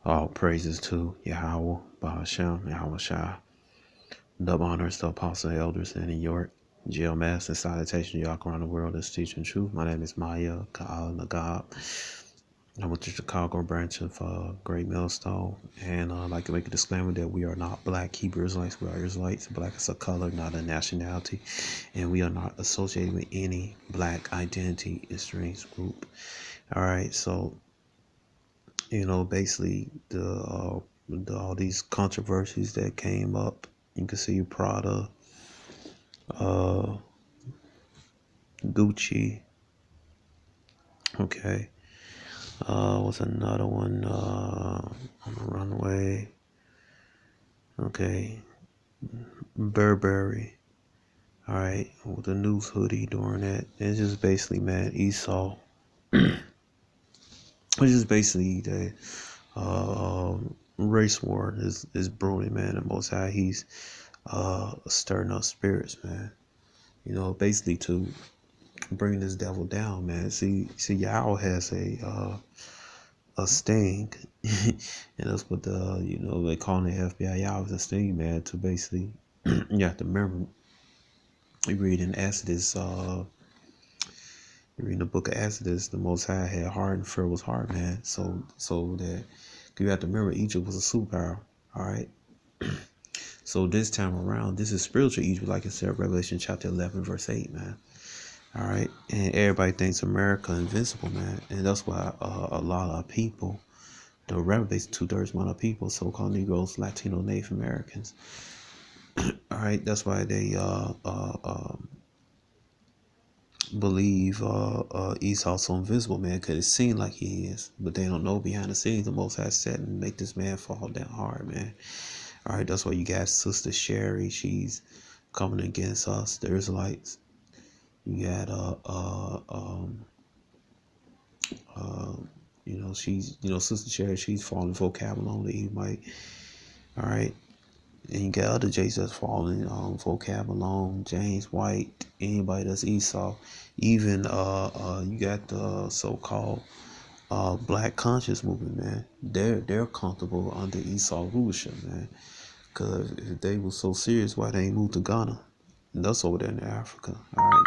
All praises to Yahweh, Bahashem, Yahweh Shai. Dub honors to apostle elders in New York. Jail mass and salutation to y'all around the world that's teaching truth. My name is Maya Ka'al Nagab. I'm with the Chicago branch of Great Millstone. And I'd like to make a disclaimer that we are not black Hebrew Israelites. We are Israelites. Black is a color, not a nationality. And we are not associated with any black identity extremist group. All right, so basically all these controversies that came up. You can see Prada, uh, Gucci. Okay, what's another one? On the runway. Okay, Burberry. All right, with the news hoodie during that. It's just basically, man, Esau. It's just basically the race war is brewing, man. And Most High, he's stirring up spirits, man. Basically to bring this devil down, man. See, Yahweh has a sting, and that's what they call the FBI. Yahweh is a sting, man. To basically, you have to remember. You read in Exodus, you read the book of Exodus, the Most High had hardened Pharaoh's heart, man. So that you have to remember, Egypt was a superpower. All right. So this time around, this is spiritual Egypt, like it said, Revelation chapter 11, verse 8, man. All right. And everybody thinks America invincible, man. And that's why a lot of people, the reprobate 2/3 amount of people, so-called Negroes, Latino, Native Americans. All right. That's why they believe Esau's so invisible, man, because it seems like he is, but they don't know behind the scenes the Most High set and make this man fall down hard, man. All right, that's why you got Sister Sherry. She's coming against us, the Israelites. You got Sister Sherry. She's falling vocab on the Edomite. All right. And you got other Jays that's falling vocab alone, James White, anybody that's Esau. Even you got the so-called black conscious movement, man. They're comfortable under Esau rulership, man. Cause if they were so serious, why they ain't moved to Ghana? And that's over there in Africa. All right,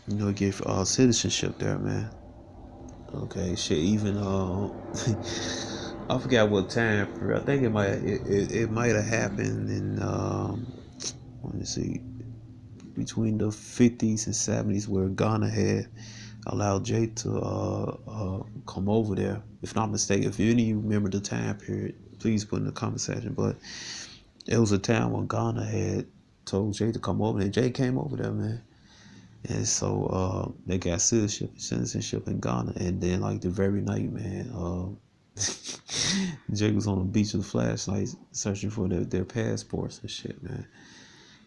you get citizenship there, man. Okay, shit. Even I forgot what time period. I think it might have happened in let me see, between the 50s and 70s, where Ghana had allowed Jay to come over there. If not mistaken, if any of you remember the time period, please put in the comment section. But it was a time when Ghana had told Jay to come over, and Jay came over there, man. And so they got citizenship in Ghana. And then, like, the very night, man, Jay was on the beach with a flashlight searching for their passports and shit, man.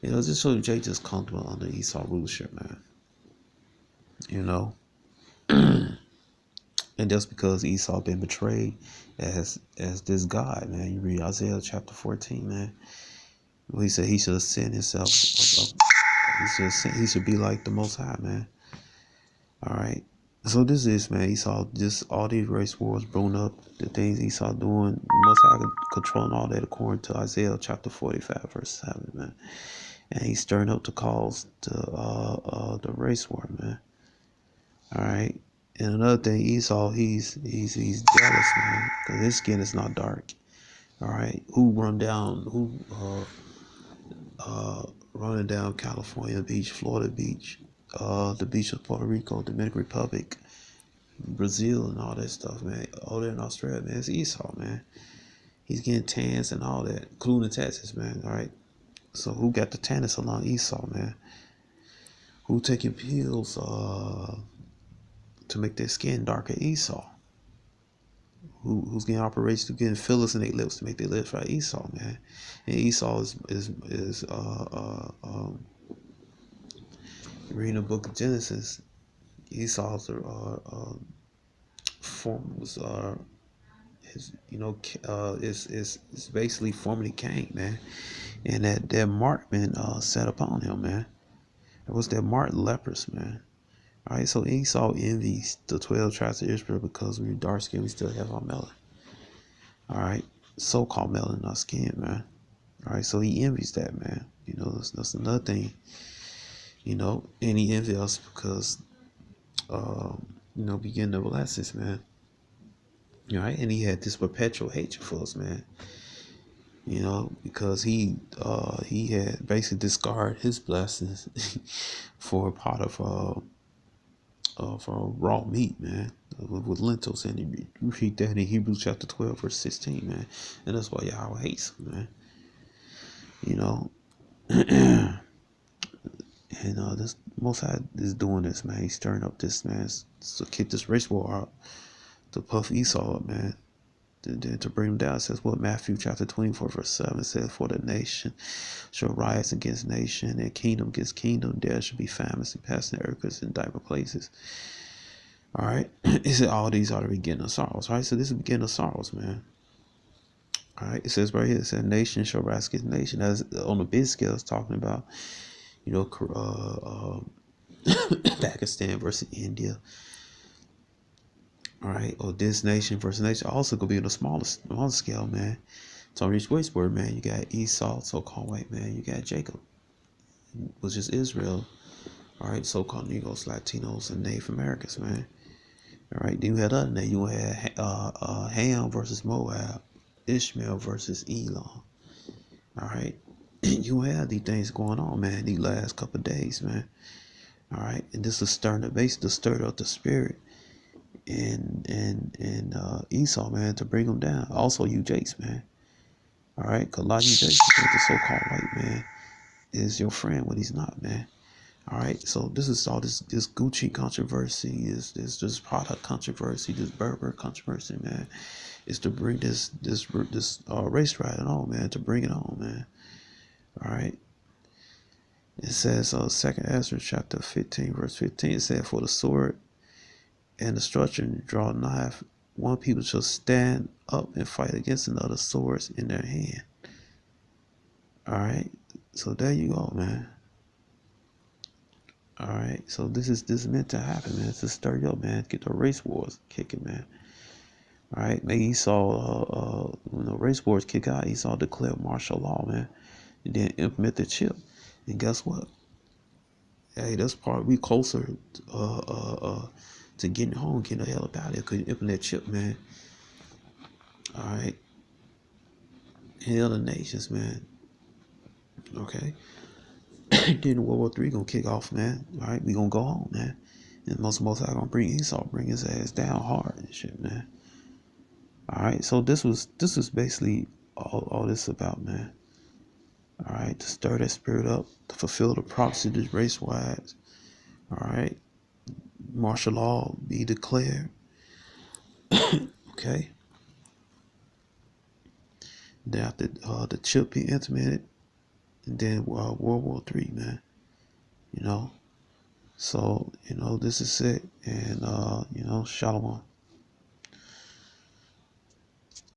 Just so Jay just comfortable under Esau rulership, man. And that's because Esau been betrayed as this God, man. You read Isaiah chapter 14, man. Well, he said he should have sent himself. He should be like the Most High, man. All right. So this is, man, Esau, just all these race wars brewing up, the things Esau doing, Most High controlling all that according to Isaiah chapter 45, verse 7, man. And he's stirring up the cause to the race war, man. All right. And another thing, Esau, he's jealous, man, because his skin is not dark. All right. Running down California beach, Florida beach, the beach of Puerto Rico, Dominican Republic, Brazil, and all that stuff, man. All that in Australia, man. It's Esau, man. He's getting tans and all that, including Texas, man. All right. So who got the tannins along Esau, man? Who taking pills to make their skin darker? Esau. Who's getting operations to getting fillers in their lips to make their lips right? Esau, man. And Esau is reading the book of Genesis. Esau's form was is basically formerly Cain, man. And that mark been set upon him, man. It was that marked lepers, man. All right, so Esau envies the 12 tribes of Israel because we're dark skinned, we still have our melon. All right, so-called melon in our skin, man. All right, so he envies that, man. You know, that's another thing. You know, and he envies us because, you know, we getting the blessings, man. All right, and he had this perpetual hatred for us, man. You know, because he had basically discarded his blessings for a pot of raw meat, man, with lentils, and you read that in Hebrews chapter 12, verse 16, man, and that's why Yahweh hates him, man. You know, and this Most High is doing this, man. He's stirring up this, man, to kick this race war out, to puff Esau up, man. To bring him down. It says what Matthew chapter 24 verse 7 says, for the nation shall rise against nation and kingdom against kingdom. There shall be famines and passing earthquakes in diverse places. All right. It said all these are the beginning of sorrows. All right. So this is the beginning of sorrows, man. All right. It says right here, it says nation shall rise against nation. That's on the big scale. It's talking about, you know, Pakistan versus India. All right, or this nation versus nation. Also gonna be on a smaller scale, man. So on each westward, man, you got Esau, so-called white man. You got Jacob, which is Israel. All right, so-called Negroes, Latinos, and Native Americans, man. All right, then you had other names. You had Ham versus Moab, Ishmael versus Elam. All right, you have these things going on, man. These last couple of days, man. All right, and this is basically to stir up the spirit and Esau, man, to bring them down. Also, you Jakes, man. All right, because a lot of you Jakes think the so-called white man is your friend when he's not, man. All right, so this is all this Gucci controversy, this product controversy, this Berber controversy, man. Is to bring this race riding on, man. To bring it on, man. All right. It says, 2nd Ezra chapter 15, verse 15. It said, for the sword and destruction draw nigh, one people shall stand up and fight against another, swords in their hand. All right, so there you go, man. All right, so this is meant to happen, man. To stir you up, man. Get the race wars kicking, man. All right, maybe Esau, when the race wars kick out, Esau declare martial law, man, and then implement the chip. And guess what? Hey, that's part we closer to getting home, getting the hell up out of here. Cause you implement chip, man. All right. And other nations, man. Okay. Then World War III gonna kick off, man. All right, we gonna go home, man. And most I gonna bring Esau, bring his ass down hard and shit, man. All right. So this was basically all this about, man. All right, to stir that spirit up, to fulfill the prophecy this race wise. All right. Martial law be declared. Okay. Then after the chip be implemented, and then World War III, man. You know. So, you know, this is it. And you know, Shalom.